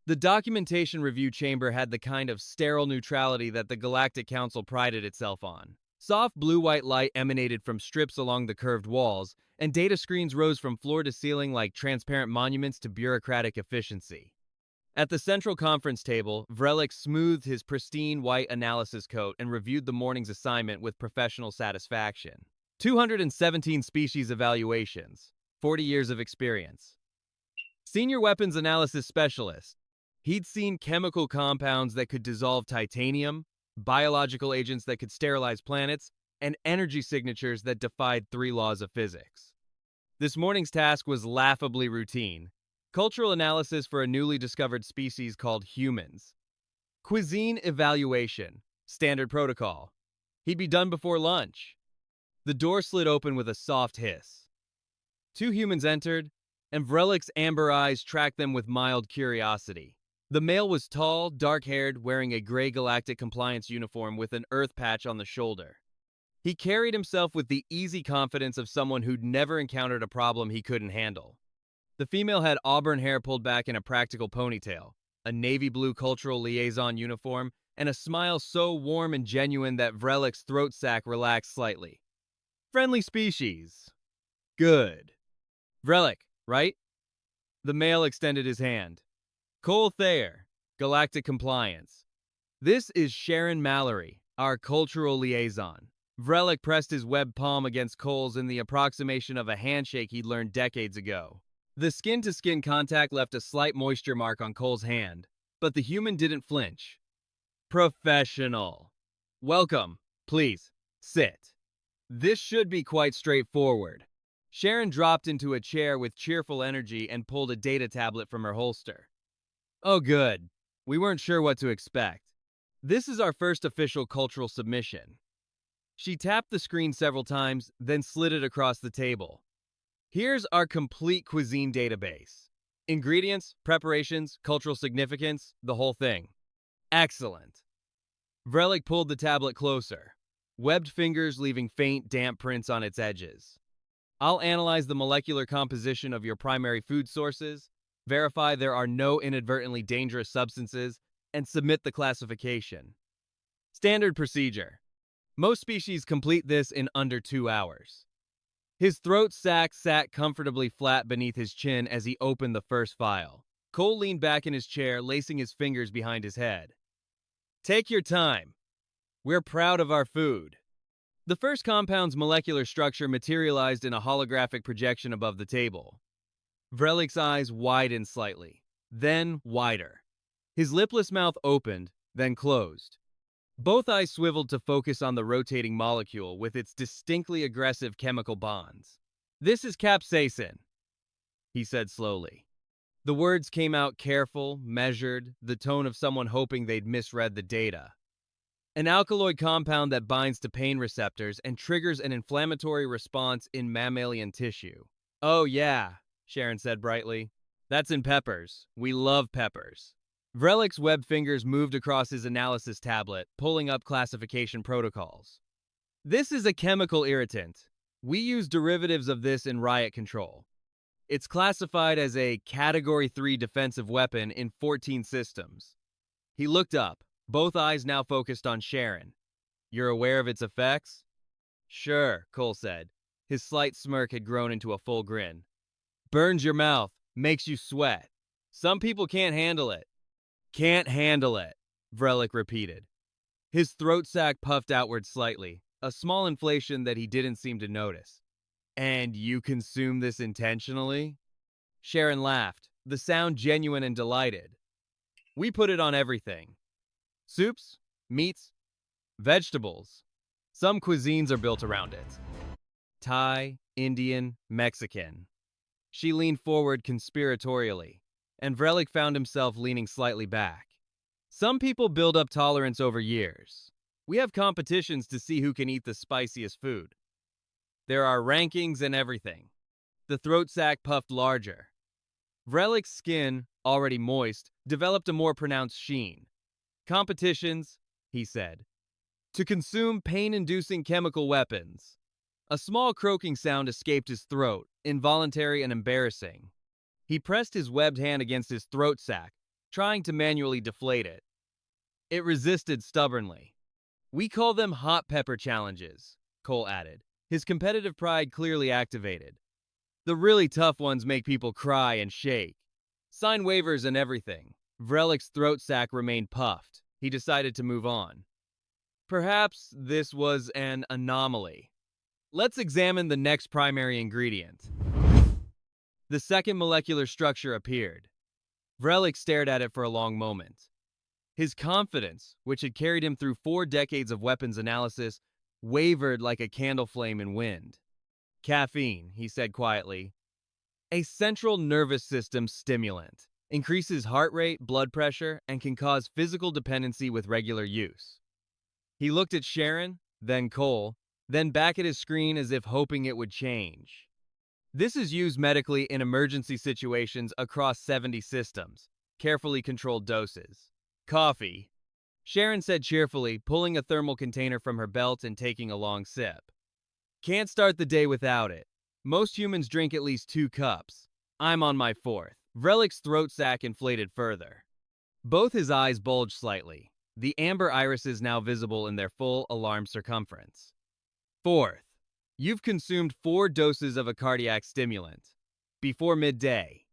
The documentation review chamber had the kind of sterile neutrality that the Galactic Council prided itself on. Soft blue-white light emanated from strips along the curved walls, and data screens rose from floor to ceiling like transparent monuments to bureaucratic efficiency. At the central conference table, Vrell'ik smoothed his pristine white analysis coat and reviewed the morning's assignment with professional satisfaction. 217 species evaluations, 40 years of experience. Senior weapons analysis specialist. He'd seen chemical compounds that could dissolve titanium, biological agents that could sterilize planets, and energy signatures that defied three laws of physics. This morning's task was laughably routine. Cultural analysis for a newly discovered species called humans. Cuisine evaluation. Standard protocol. He'd be done before lunch. The door slid open with a soft hiss. Two humans entered, and Vrell'ik's amber eyes tracked them with mild curiosity. The male was tall, dark-haired, wearing a gray galactic compliance uniform with an Earth patch on the shoulder. He carried himself with the easy confidence of someone who'd never encountered a problem he couldn't handle. The female had auburn hair pulled back in a practical ponytail, a navy blue cultural liaison uniform, and a smile so warm and genuine that Vrell'ik's throat sac relaxed slightly. Friendly species. Good. Vrell'ik, right? The male extended his hand. Cole Thayer, Galactic Compliance. This is Sharon Mallory, our cultural liaison. Vrell'ik pressed his webbed palm against Cole's in the approximation of a handshake he'd learned decades ago. The skin-to-skin contact left a slight moisture mark on Cole's hand, but the human didn't flinch. Professional. Welcome. Please, sit. This should be quite straightforward. Sharon dropped into a chair with cheerful energy and pulled a data tablet from her holster. Oh good. We weren't sure what to expect. This is our first official cultural submission. She tapped the screen several times, then slid it across the table. Here's our complete cuisine database. Ingredients, preparations, cultural significance, the whole thing. Excellent. Vrell'ik pulled the tablet closer, webbed fingers leaving faint, damp prints on its edges. I'll analyze the molecular composition of your primary food sources, verify there are no inadvertently dangerous substances, and submit the classification. Standard procedure. Most species complete this in under 2 hours. His throat sac sat comfortably flat beneath his chin as he opened the first file. Cole leaned back in his chair, lacing his fingers behind his head. Take your time. We're proud of our food. The first compound's molecular structure materialized in a holographic projection above the table. Vrell'ik's eyes widened slightly, then wider. His lipless mouth opened, then closed. Both eyes swiveled to focus on the rotating molecule with its distinctly aggressive chemical bonds. This is capsaicin, he said slowly. The words came out careful, measured, the tone of someone hoping they'd misread the data. An alkaloid compound that binds to pain receptors and triggers an inflammatory response in mammalian tissue. Oh yeah, Sharon said brightly. That's in peppers. We love peppers. Vrell'ik's webbed fingers moved across his analysis tablet, pulling up classification protocols. This is a chemical irritant. We use derivatives of this in riot control. It's classified as a Category 3 defensive weapon in 14 systems. He looked up, both eyes now focused on Sharon. You're aware of its effects? Sure, Cole said. His slight smirk had grown into a full grin. Burns your mouth, makes you sweat. Some people can't handle it. Can't handle it, Vrell'ik repeated. His throat sac puffed outward slightly, a small inflation that he didn't seem to notice. And you consume this intentionally? Sharon laughed, the sound genuine and delighted. We put it on everything. Soups, meats, vegetables. Some cuisines are built around it. Thai, Indian, Mexican. She leaned forward conspiratorially, and Vrell'ik found himself leaning slightly back. Some people build up tolerance over years. We have competitions to see who can eat the spiciest food. There are rankings and everything. The throat sac puffed larger. Vrell'ik's skin, already moist, developed a more pronounced sheen. Competitions, he said, to consume pain-inducing chemical weapons. A small croaking sound escaped his throat, involuntary and embarrassing. He pressed his webbed hand against his throat sac, trying to manually deflate it. It resisted stubbornly. "We call them hot pepper challenges," Cole added, his competitive pride clearly activated. "The really tough ones make people cry and shake. Sign waivers and everything." Vrell'ik's throat sac remained puffed. He decided to move on. Perhaps this was an anomaly. Let's examine the next primary ingredient. The second molecular structure appeared. Vrell'ik stared at it for a long moment. His confidence, which had carried him through 4 decades of weapons analysis, wavered like a candle flame in wind. "Caffeine," he said quietly. "A central nervous system stimulant. Increases heart rate, blood pressure, and can cause physical dependency with regular use." He looked at Sharon, then Cole, then back at his screen as if hoping it would change. "This is used medically in emergency situations across 70 systems. Carefully controlled doses." "Coffee," Sharon said cheerfully, pulling a thermal container from her belt and taking a long sip. "Can't start the day without it. Most humans drink at least 2 cups. I'm on my 4th. Vrell'ik's throat sac inflated further. Both his eyes bulged slightly, the amber irises now visible in their full alarmed circumference. "4th. You've consumed 4 doses of a cardiac stimulant. Before midday."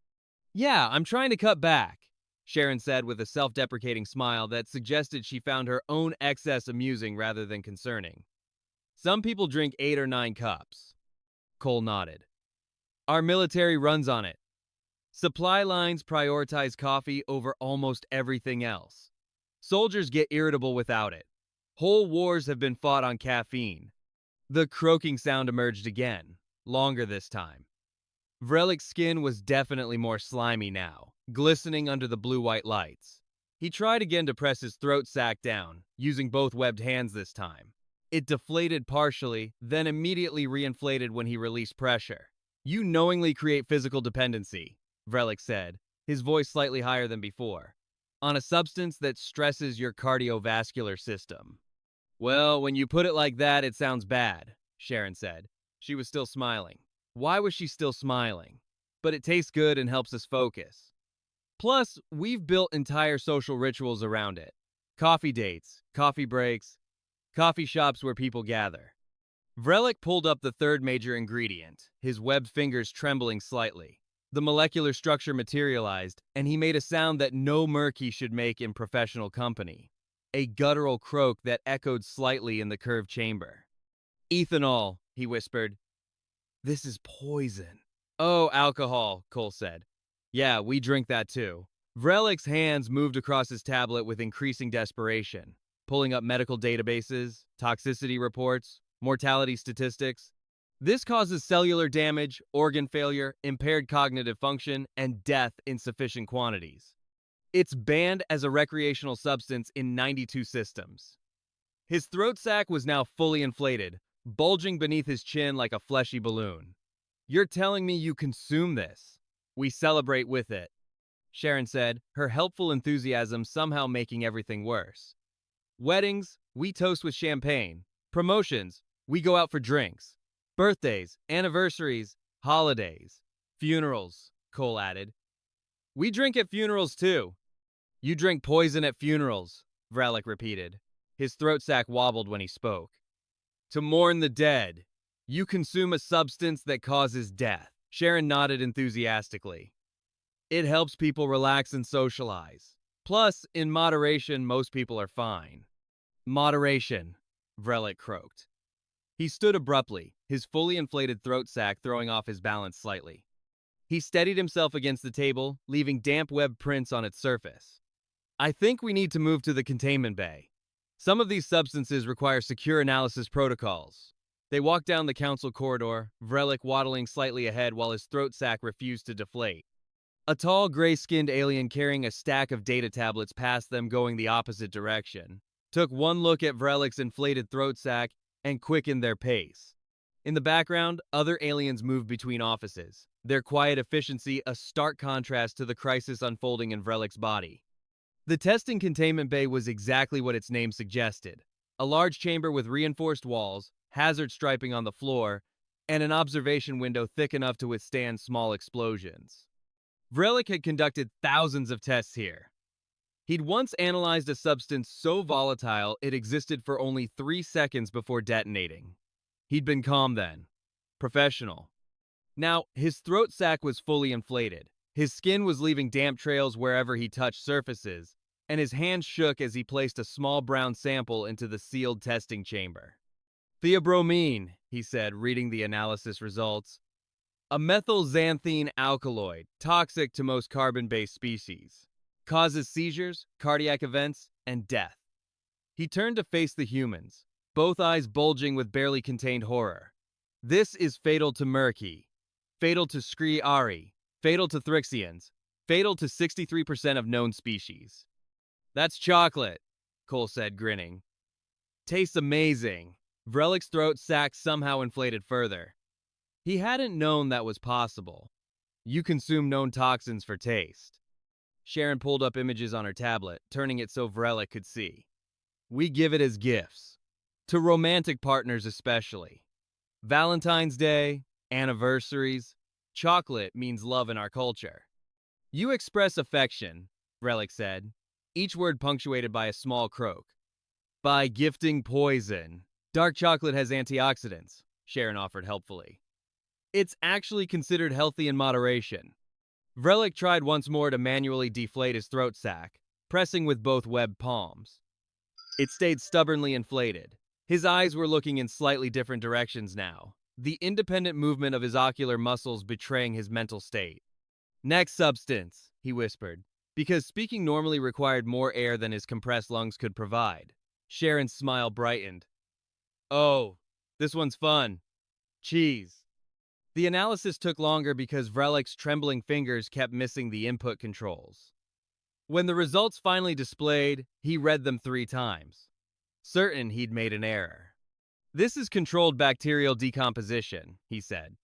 "Yeah, I'm trying to cut back," Sharon said with a self-deprecating smile that suggested she found her own excess amusing rather than concerning. "Some people drink 8 or 9 cups." Cole nodded. "Our military runs on it. Supply lines prioritize coffee over almost everything else. Soldiers get irritable without it. Whole wars have been fought on caffeine." The croaking sound emerged again, longer this time. Vrell'ik's skin was definitely more slimy now, glistening under the blue-white lights. He tried again to press his throat sac down, using both webbed hands this time. It deflated partially, then immediately reinflated when he released pressure. "You knowingly create physical dependency," Vrell'ik said, his voice slightly higher than before, "on a substance that stresses your cardiovascular system." "Well, when you put it like that, it sounds bad," Sharon said. She was still smiling. Why was she still smiling? "But it tastes good and helps us focus. Plus, we've built entire social rituals around it. Coffee dates, coffee breaks, coffee shops where people gather." Vrell'ik pulled up the third major ingredient, his webbed fingers trembling slightly. The molecular structure materialized, and he made a sound that no murky should make in professional company. A guttural croak that echoed slightly in the curved chamber. "Ethanol," he whispered. "This is poison." "Oh, alcohol," Cole said. "Yeah, we drink that too." Vrell'ik's hands moved across his tablet with increasing desperation, pulling up medical databases, toxicity reports, mortality statistics. "This causes cellular damage, organ failure, impaired cognitive function, and death in sufficient quantities. It's banned as a recreational substance in 92 systems." His throat sac was now fully inflated, bulging beneath his chin like a fleshy balloon. "You're telling me you consume this?" "We celebrate with it," Sharon said, her helpful enthusiasm somehow making everything worse. "Weddings, we toast with champagne. Promotions, we go out for drinks. Birthdays, anniversaries, holidays. Funerals," Cole added. "We drink at funerals too." "You drink poison at funerals," Vrell'ik repeated. His throat sac wobbled when he spoke. "To mourn the dead. You consume a substance that causes death." Sharon nodded enthusiastically. "It helps people relax and socialize. Plus, in moderation, most people are fine." "Moderation," Vrell'ik croaked. He stood abruptly, his fully inflated throat sac throwing off his balance slightly. He steadied himself against the table, leaving damp web prints on its surface. "I think we need to move to the containment bay. Some of these substances require secure analysis protocols." They walked down the council corridor, Vrell'ik waddling slightly ahead while his throat sac refused to deflate. A tall, gray-skinned alien carrying a stack of data tablets passed them going the opposite direction, took one look at Vrell'ik's inflated throat sac, and quickened their pace. In the background, other aliens moved between offices, their quiet efficiency a stark contrast to the crisis unfolding in Vrell'ik's body. The testing containment bay was exactly what its name suggested. A large chamber with reinforced walls, hazard striping on the floor, and an observation window thick enough to withstand small explosions. Vrell'ik had conducted thousands of tests here. He'd once analyzed a substance so volatile it existed for only 3 seconds before detonating. He'd been calm then. Professional. Now, his throat sac was fully inflated. His skin was leaving damp trails wherever he touched surfaces, and his hand shook as he placed a small brown sample into the sealed testing chamber. Theobromine, he said, reading the analysis results. A methylxanthine alkaloid, toxic to most carbon-based species. Causes seizures, cardiac events, and death. He turned to face the humans, both eyes bulging with barely contained horror. This is fatal to Murky, fatal to Scri-Ari, fatal to Thrixians, fatal to 63% of known species. That's chocolate, Cole said, grinning. Tastes amazing. Vrell'ik's throat sac somehow inflated further. He hadn't known that was possible. You consume known toxins for taste. Sharon pulled up images on her tablet, turning it so Vrell'ik could see. We give it as gifts. To romantic partners especially. Valentine's Day, anniversaries. Chocolate means love in our culture. You express affection, Vrell'ik said, each word punctuated by a small croak. By gifting poison. Dark chocolate has antioxidants, Sharon offered helpfully. It's actually considered healthy in moderation. Vrell'ik tried once more to manually deflate his throat sac, pressing with both webbed palms. It stayed stubbornly inflated. His eyes were looking in slightly different directions now, the independent movement of his ocular muscles betraying his mental state. Next substance, he whispered, because speaking normally required more air than his compressed lungs could provide. Sharon's smile brightened. Oh, this one's fun. Cheese. The analysis took longer because Vrell'ik's trembling fingers kept missing the input controls. When the results finally displayed, he read them 3 times, certain he'd made an error. This is controlled bacterial decomposition, he said.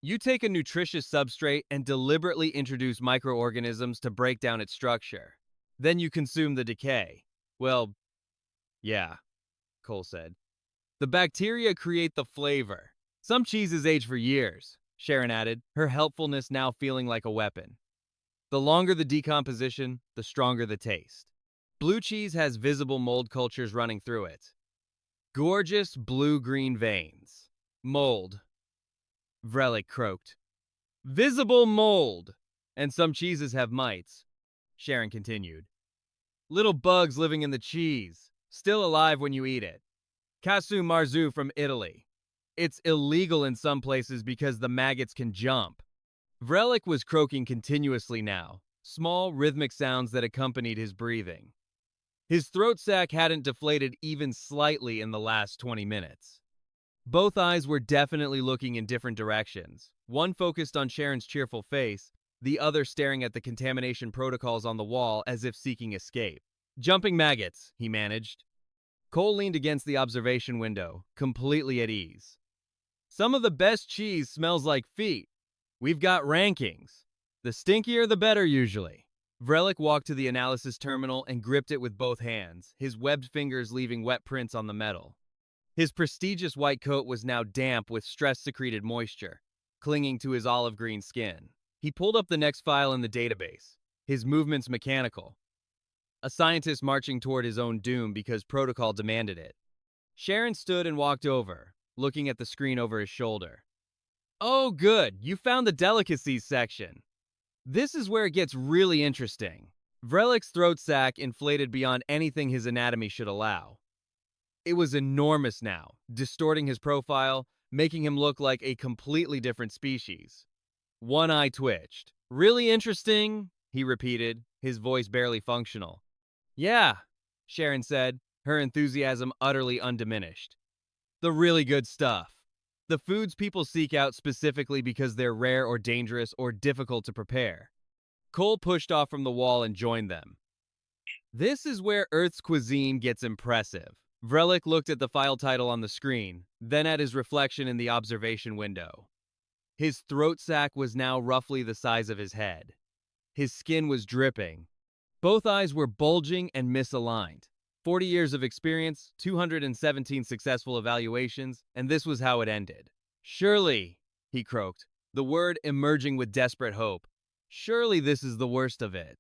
You take a nutritious substrate and deliberately introduce microorganisms to break down its structure. Then you consume the decay. Well, yeah, Cole said. The bacteria create the flavor. Some cheeses age for years, Sharon added, her helpfulness now feeling like a weapon. The longer the decomposition, the stronger the taste. Blue cheese has visible mold cultures running through it. Gorgeous blue-green veins. Mold. Vrell'ik croaked. Visible mold! And some cheeses have mites, Sharon continued. Little bugs living in the cheese, still alive when you eat it. Casu marzu from Italy. It's illegal in some places because the maggots can jump. Vrell'ik was croaking continuously now, small rhythmic sounds that accompanied his breathing. His throat sac hadn't deflated even slightly in the last 20 minutes. Both eyes were definitely looking in different directions, one focused on Sharon's cheerful face, the other staring at the contamination protocols on the wall as if seeking escape. Jumping maggots, he managed. Cole leaned against the observation window, completely at ease. Some of the best cheese smells like feet. We've got rankings. The stinkier the better usually. Vrell'ik walked to the analysis terminal and gripped it with both hands, his webbed fingers leaving wet prints on the metal. His prestigious white coat was now damp with stress-secreted moisture, clinging to his olive-green skin. He pulled up the next file in the database, his movements mechanical. A scientist marching toward his own doom because protocol demanded it. Sharon stood and walked over, looking at the screen over his shoulder. Oh, good, you found the delicacies section. This is where it gets really interesting. Vrell'ik's throat sac inflated beyond anything his anatomy should allow. It was enormous now, distorting his profile, making him look like a completely different species. One eye twitched. Really interesting, he repeated, his voice barely functional. Yeah, Sharon said, her enthusiasm utterly undiminished. The really good stuff. The foods people seek out specifically because they're rare or dangerous or difficult to prepare. Cole pushed off from the wall and joined them. This is where Earth's cuisine gets impressive. Vrell'ik looked at the file title on the screen, then at his reflection in the observation window. His throat sac was now roughly the size of his head. His skin was dripping. Both eyes were bulging and misaligned. 40 years of experience, 217 successful evaluations, and this was how it ended. Surely, he croaked, the word emerging with desperate hope. Surely this is the worst of it.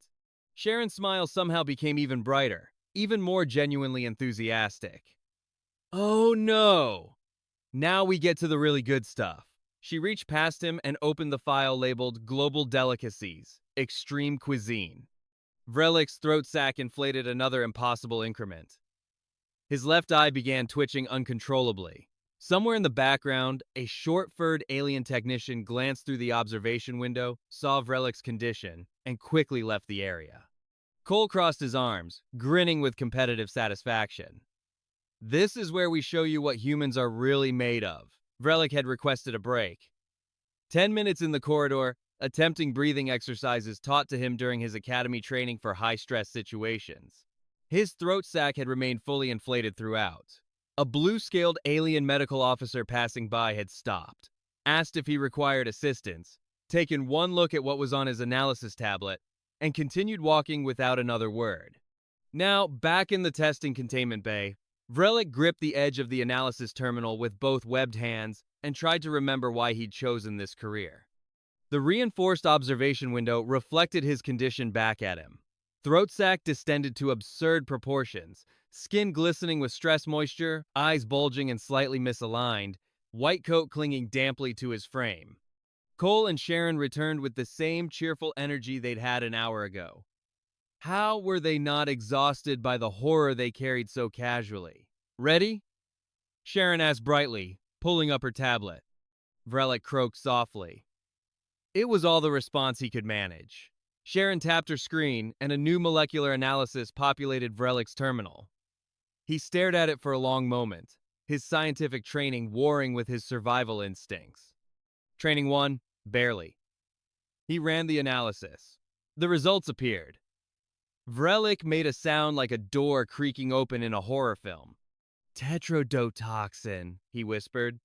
Sharon's smile somehow became even brighter, even more genuinely enthusiastic. Oh no! Now we get to the really good stuff. She reached past him and opened the file labeled Global Delicacies, Extreme Cuisine. Vrell'ik's throat sac inflated another impossible increment. His left eye began twitching uncontrollably. Somewhere in the background, a short-furred alien technician glanced through the observation window, saw Vrell'ik's condition, and quickly left the area. Cole crossed his arms, grinning with competitive satisfaction. This is where we show you what humans are really made of. Vrell'ik had requested a break. 10 minutes in the corridor, attempting breathing exercises taught to him during his academy training for high-stress situations. His throat sac had remained fully inflated throughout. A blue-scaled alien medical officer passing by had stopped, asked if he required assistance, taken one look at what was on his analysis tablet, and continued walking without another word. Now, back in the testing containment bay, Vrell'ik gripped the edge of the analysis terminal with both webbed hands and tried to remember why he'd chosen this career. The reinforced observation window reflected his condition back at him. Throat sac distended to absurd proportions, skin glistening with stress moisture, eyes bulging and slightly misaligned, white coat clinging damply to his frame. Cole and Sharon returned with the same cheerful energy they'd had an hour ago. How were they not exhausted by the horror they carried so casually? Ready? Sharon asked brightly, pulling up her tablet. Vrell'ik croaked softly. It was all the response he could manage. Sharon tapped her screen, and a new molecular analysis populated Vrell'ik's terminal. He stared at it for a long moment, his scientific training warring with his survival instincts. Training 1, barely. He ran the analysis. The results appeared. Vrell'ik made a sound like a door creaking open in a horror film. Tetrodotoxin, he whispered.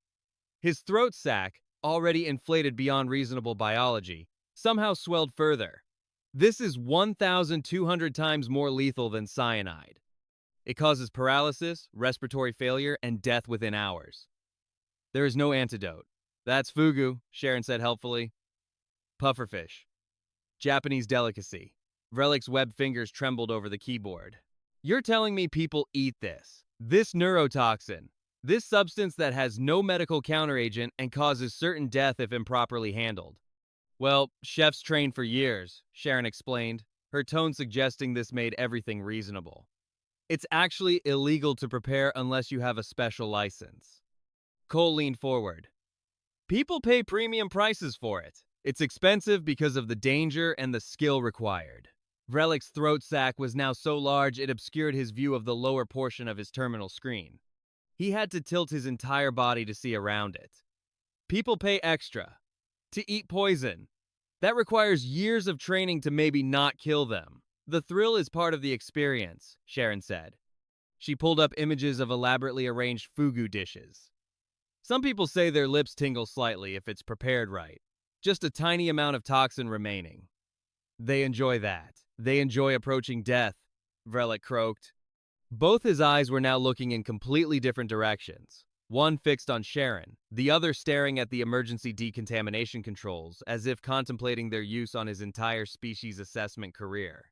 His throat sac, already inflated beyond reasonable biology, somehow swelled further. This is 1,200 times more lethal than cyanide. It causes paralysis, respiratory failure, and death within hours. There is no antidote. That's fugu, Sharon said helpfully. Pufferfish. Japanese delicacy. Vrell'ik's webbed fingers trembled over the keyboard. You're telling me people eat this? This neurotoxin? This substance that has no medical counteragent and causes certain death if improperly handled? Well, chefs train for years, Sharon explained, her tone suggesting this made everything reasonable. It's actually illegal to prepare unless you have a special license. Cole leaned forward. People pay premium prices for it. It's expensive because of the danger and the skill required. Vrell'ik's throat sac was now so large it obscured his view of the lower portion of his terminal screen. He had to tilt his entire body to see around it. People pay extra to eat poison. That requires years of training to maybe not kill them. The thrill is part of the experience, Sharon said. She pulled up images of elaborately arranged fugu dishes. Some people say their lips tingle slightly if it's prepared right. Just a tiny amount of toxin remaining. They enjoy that. They enjoy approaching death, Vrell'ik croaked. Both his eyes were now looking in completely different directions. One fixed on Sharon, the other staring at the emergency decontamination controls as if contemplating their use on his entire species assessment career.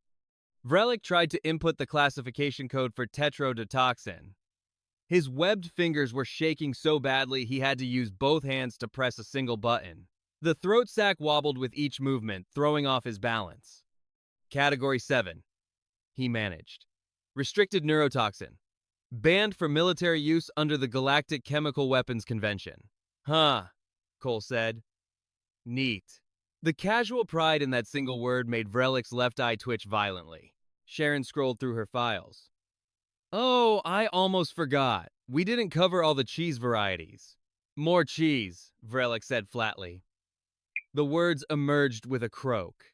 Vrell'ik tried to input the classification code for tetrodotoxin. His webbed fingers were shaking so badly he had to use both hands to press a single button. The throat sac wobbled with each movement, throwing off his balance. Category 7. He managed. Restricted neurotoxin. Banned for military use under the Galactic Chemical Weapons Convention. Huh, Cole said. Neat. The casual pride in that single word made Vrell'ik's left eye twitch violently. Sharon scrolled through her files. Oh, I almost forgot. We didn't cover all the cheese varieties. More cheese, Vrell'ik said flatly. The words emerged with a croak.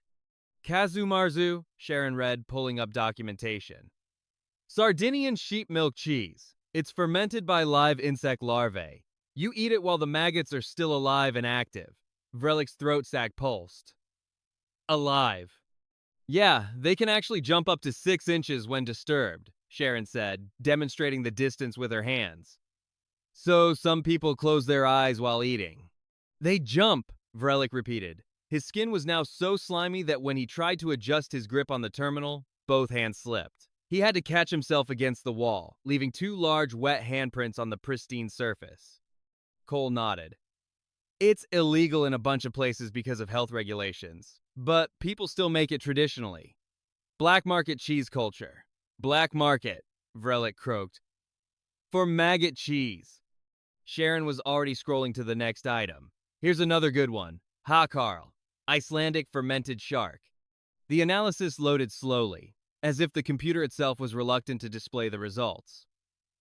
Kazumarzu, Sharon read, pulling up documentation. Sardinian sheep milk cheese. It's fermented by live insect larvae. You eat it while the maggots are still alive and active. Vrell'ik's throat sac pulsed. Alive. Yeah, they can actually jump up to 6 inches when disturbed, Sharon said, demonstrating the distance with her hands. So some people close their eyes while eating. They jump, Vrell'ik repeated, His skin was now so slimy that when he tried to adjust his grip on the terminal, both hands slipped. He had to catch himself against the wall, leaving two large, wet handprints on the pristine surface. Cole nodded. It's illegal in a bunch of places because of health regulations, but people still make it traditionally. Black market cheese culture. Black market, Vrell'ik croaked. For maggot cheese. Sharon was already scrolling to the next item. Here's another good one. Hakarl, Icelandic fermented shark. The analysis loaded slowly, as if the computer itself was reluctant to display the results.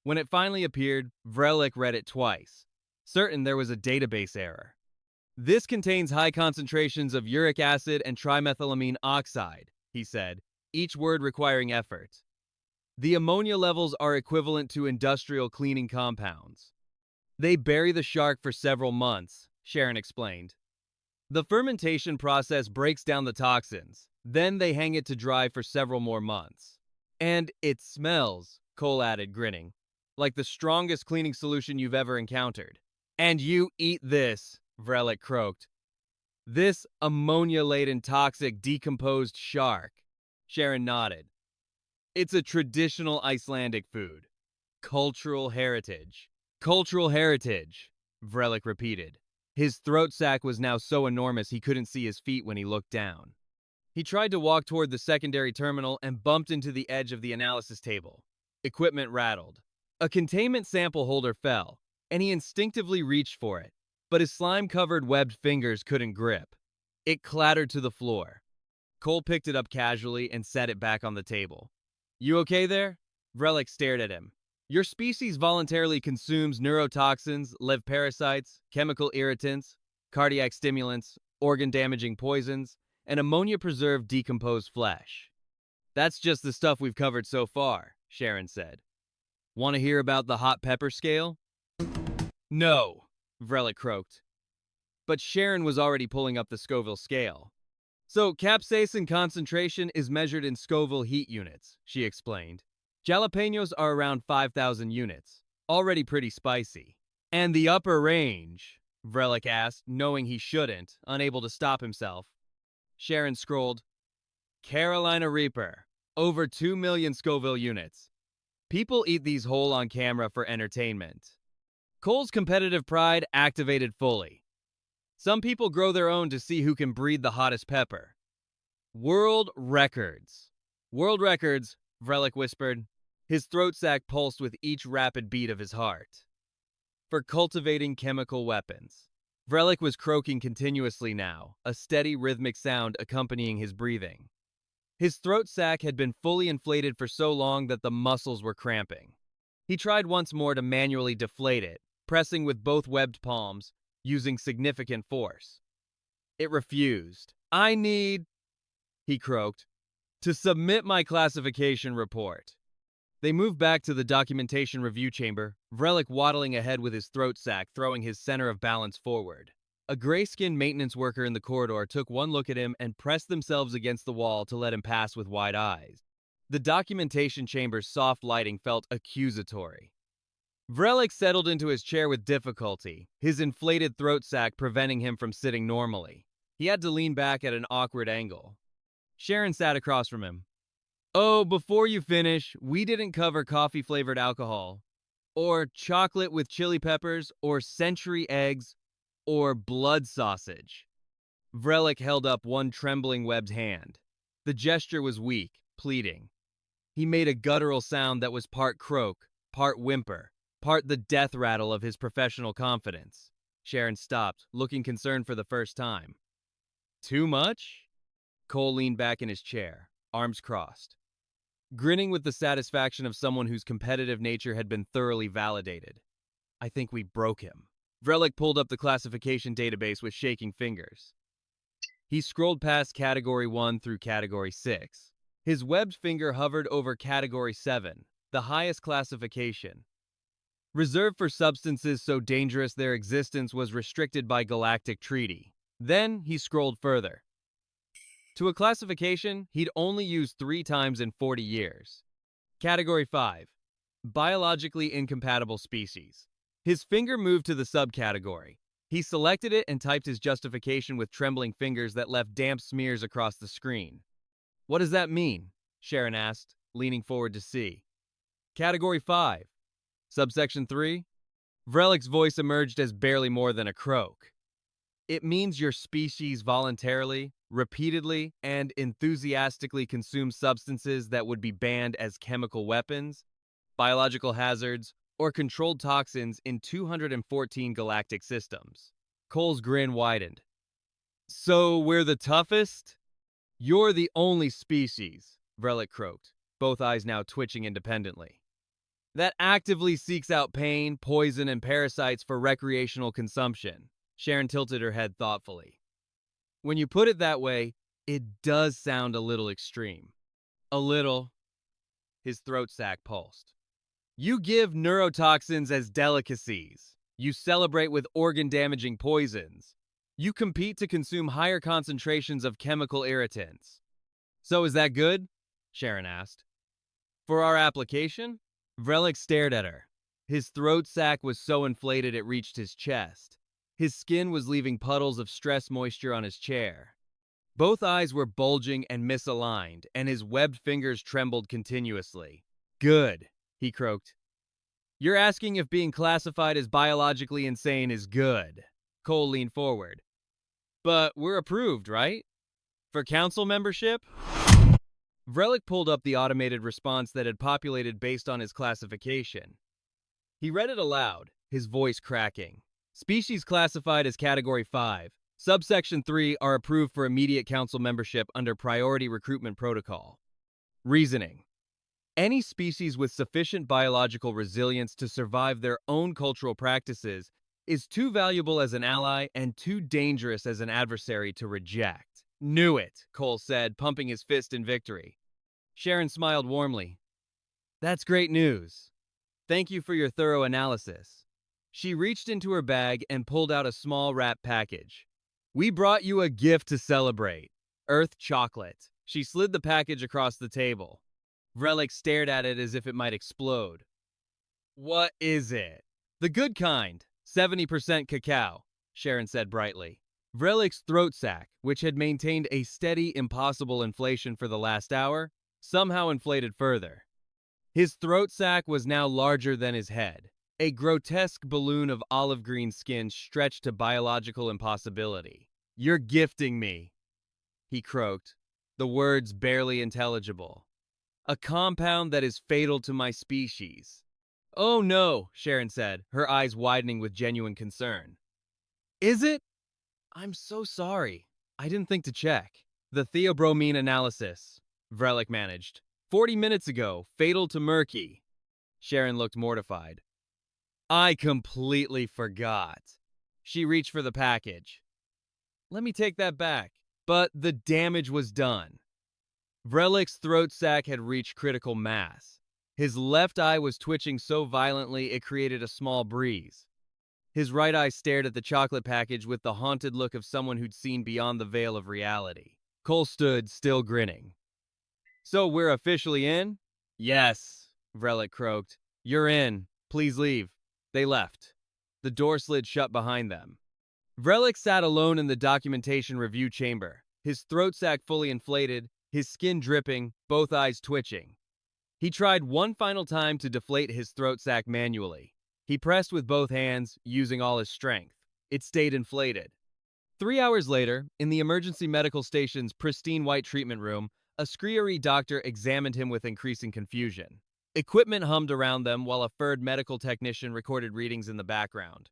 When it finally appeared, Vrell'ik read it twice, certain there was a database error. This contains high concentrations of uric acid and trimethylamine oxide, he said, each word requiring effort. The ammonia levels are equivalent to industrial cleaning compounds. They bury the shark for several months, Sharon explained. The fermentation process breaks down the toxins, then they hang it to dry for several more months. And it smells, Cole added, grinning, like the strongest cleaning solution you've ever encountered. And you eat this, Vrell'ik croaked. This ammonia-laden toxic decomposed shark. Sharon nodded. It's a traditional Icelandic food. Cultural heritage. Cultural heritage, Vrell'ik repeated. His throat sac was now so enormous he couldn't see his feet when he looked down. He tried to walk toward the secondary terminal and bumped into the edge of the analysis table. Equipment rattled. A containment sample holder fell, and he instinctively reached for it, but his slime-covered webbed fingers couldn't grip. It clattered to the floor. Cole picked it up casually and set it back on the table. You okay there? Vrell'ik stared at him. Your species voluntarily consumes neurotoxins, live parasites, chemical irritants, cardiac stimulants, organ-damaging poisons, and ammonia-preserved decomposed flesh. That's just the stuff we've covered so far, Sharon said. Want to hear about the hot pepper scale? No, Vrell'ik croaked. But Sharon was already pulling up the Scoville scale. So, capsaicin concentration is measured in Scoville heat units, she explained. Jalapenos are around 5,000 units, already pretty spicy. And the upper range? Vrell'ik asked, knowing he shouldn't, unable to stop himself. Sharon scrolled. Carolina Reaper, over 2 million Scoville units. People eat these whole on camera for entertainment. Cole's competitive pride activated fully. Some people grow their own to see who can breed the hottest pepper. World records. World records, Vrell'ik whispered. His throat sac pulsed with each rapid beat of his heart. For cultivating chemical weapons. Vrell'ik was croaking continuously now, a steady rhythmic sound accompanying his breathing. His throat sac had been fully inflated for so long that the muscles were cramping. He tried once more to manually deflate it, pressing with both webbed palms, using significant force. It refused. I need, he croaked, to submit my classification report. They moved back to the documentation review chamber, Vrell'ik waddling ahead with his throat sac, throwing his center of balance forward. A gray-skinned maintenance worker in the corridor took one look at him and pressed themselves against the wall to let him pass with wide eyes. The documentation chamber's soft lighting felt accusatory. Vrell'ik settled into his chair with difficulty, his inflated throat sac preventing him from sitting normally. He had to lean back at an awkward angle. Sharon sat across from him. Oh, before you finish, we didn't cover coffee-flavored alcohol, or chocolate with chili peppers, or century eggs, or blood sausage. Vrell'ik held up one trembling webbed hand. The gesture was weak, pleading. He made a guttural sound that was part croak, part whimper, part the death rattle of his professional confidence. Sharon stopped, looking concerned for the first time. Too much? Cole leaned back in his chair, arms crossed, grinning with the satisfaction of someone whose competitive nature had been thoroughly validated. I think we broke him. Vrell'ik pulled up the classification database with shaking fingers. He scrolled past Category 1 through Category 6. His webbed finger hovered over Category 7, the highest classification. Reserved for substances so dangerous their existence was restricted by galactic treaty. Then he scrolled further. To a classification he'd only used 3 times in 40 years. Category 5. Biologically incompatible species. His finger moved to the subcategory. He selected it and typed his justification with trembling fingers that left damp smears across the screen. What does that mean? Sharon asked, leaning forward to see. Category 5. Subsection 3. Vrell'ik's voice emerged as barely more than a croak. It means your species voluntarily, repeatedly, and enthusiastically consumes substances that would be banned as chemical weapons, biological hazards, or controlled toxins in 214 galactic systems. Cole's grin widened. So we're the toughest? You're the only species, Vrell'ik croaked, both eyes now twitching independently, that actively seeks out pain, poison, and parasites for recreational consumption. Sharon tilted her head thoughtfully. When you put it that way, it does sound a little extreme. A little. His throat sac pulsed. You give neurotoxins as delicacies. You celebrate with organ-damaging poisons. You compete to consume higher concentrations of chemical irritants. So is that good? Sharon asked. For our application? Vrell'ik stared at her. His throat sac was so inflated it reached his chest. His skin was leaving puddles of stress moisture on his chair. Both eyes were bulging and misaligned, and his webbed fingers trembled continuously. Good, he croaked. You're asking if being classified as biologically insane is good. Cole leaned forward. But we're approved, right? For council membership? Vrell'ik pulled up the automated response that had populated based on his classification. He read it aloud, his voice cracking. Species classified as Category 5. Subsection 3 are approved for immediate council membership under Priority Recruitment Protocol. Reasoning. Any species with sufficient biological resilience to survive their own cultural practices is too valuable as an ally and too dangerous as an adversary to reject. Knew it, Cole said, pumping his fist in victory. Sharon smiled warmly. That's great news. Thank you for your thorough analysis. She reached into her bag and pulled out a small wrapped package. We brought you a gift to celebrate. Earth chocolate. She slid the package across the table. Vrell'ik stared at it as if it might explode. What is it? The good kind. 70% cacao, Sharon said brightly. Vrell'ik's throat sac, which had maintained a steady, impossible inflation for the last hour, somehow inflated further. His throat sac was now larger than his head. A grotesque balloon of olive green skin stretched to biological impossibility. You're gifting me, he croaked, the words barely intelligible. A compound that is fatal to my species. Oh no, Sharon said, her eyes widening with genuine concern. Is it? I'm so sorry. I didn't think to check. The theobromine analysis, Vrell'ik managed. 40 minutes ago, fatal to Murky. Sharon looked mortified. I completely forgot. She reached for the package. Let me take that back. But the damage was done. Vrell'ik's throat sac had reached critical mass. His left eye was twitching so violently it created a small breeze. His right eye stared at the chocolate package with the haunted look of someone who'd seen beyond the veil of reality. Cole stood, still grinning. So we're officially in? Yes, Vrell'ik croaked. You're in. Please leave. They left. The door slid shut behind them. Vrell'ik sat alone in the documentation review chamber, his throat sac fully inflated, his skin dripping, both eyes twitching. He tried one final time to deflate his throat sac manually. He pressed with both hands, using all his strength. It stayed inflated. 3 hours later, in the emergency medical station's pristine white treatment room, a screery doctor examined him with increasing confusion. Equipment hummed around them while a furred medical technician recorded readings in the background.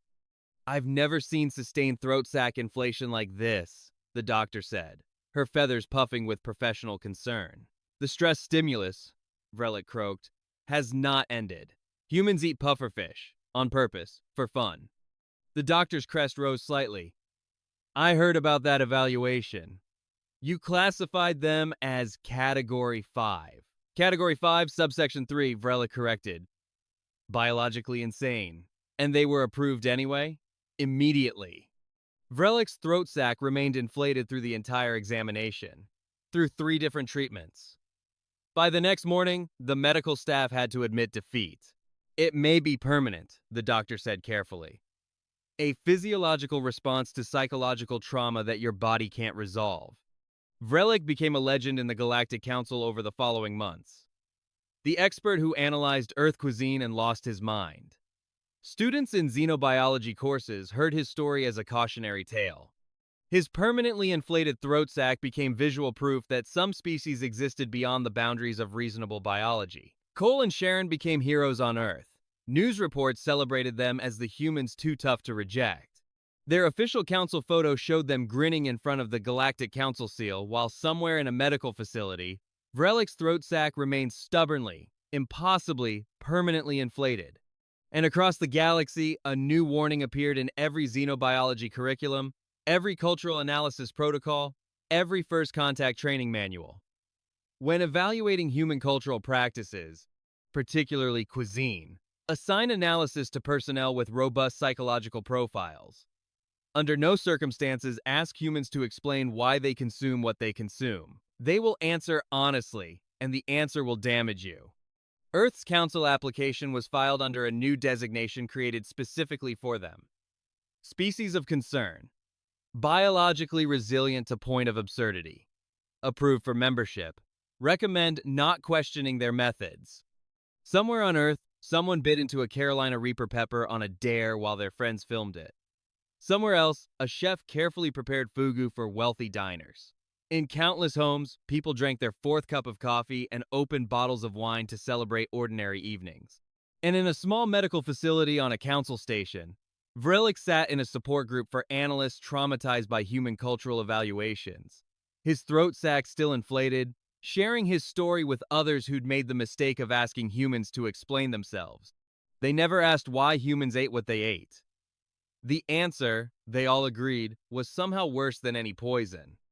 I've never seen sustained throat sac inflation like this, the doctor said, her feathers puffing with professional concern. The stress stimulus, Vrell'ik croaked, has not ended. Humans eat pufferfish, on purpose, for fun. The doctor's crest rose slightly. I heard about that evaluation. You classified them as Category 5. Category 5, Subsection 3, Vrell'ik corrected. Biologically insane. And they were approved anyway? Immediately. Vrell'ik's throat sac remained inflated through the entire examination, through 3 different treatments. By the next morning, the medical staff had to admit defeat. It may be permanent, the doctor said carefully. a physiological response to psychological trauma that your body can't resolve. Vrell'ik became a legend in the Galactic Council over the following months. The expert who analyzed Earth cuisine and lost his mind. Students in xenobiology courses heard his story as a cautionary tale. His permanently inflated throat sac became visual proof that some species existed beyond the boundaries of reasonable biology. Cole and Sharon became heroes on Earth. News reports celebrated them as the humans too tough to reject. Their official council photo showed them grinning in front of the Galactic Council seal, while somewhere in a medical facility, Vrell'ik's throat sac remained stubbornly, impossibly, permanently inflated. And across the galaxy, a new warning appeared in every xenobiology curriculum, every cultural analysis protocol, every first contact training manual. When evaluating human cultural practices, particularly cuisine, assign analysis to personnel with robust psychological profiles. Under no circumstances ask humans to explain why they consume what they consume. They will answer honestly, and the answer will damage you. Earth's Council application was filed under a new designation created specifically for them. Species of concern. Biologically resilient to point of absurdity. Approved for membership. Recommend not questioning their methods. Somewhere on Earth, someone bit into a Carolina Reaper pepper on a dare while their friends filmed it. Somewhere else, a chef carefully prepared fugu for wealthy diners. In countless homes, people drank their fourth cup of coffee and opened bottles of wine to celebrate ordinary evenings. And in a small medical facility on a council station, Vrell'ik sat in a support group for analysts traumatized by human cultural evaluations. His throat sac still inflated, sharing his story with others who'd made the mistake of asking humans to explain themselves. They never asked why humans ate what they ate. The answer, they all agreed, was somehow worse than any poison.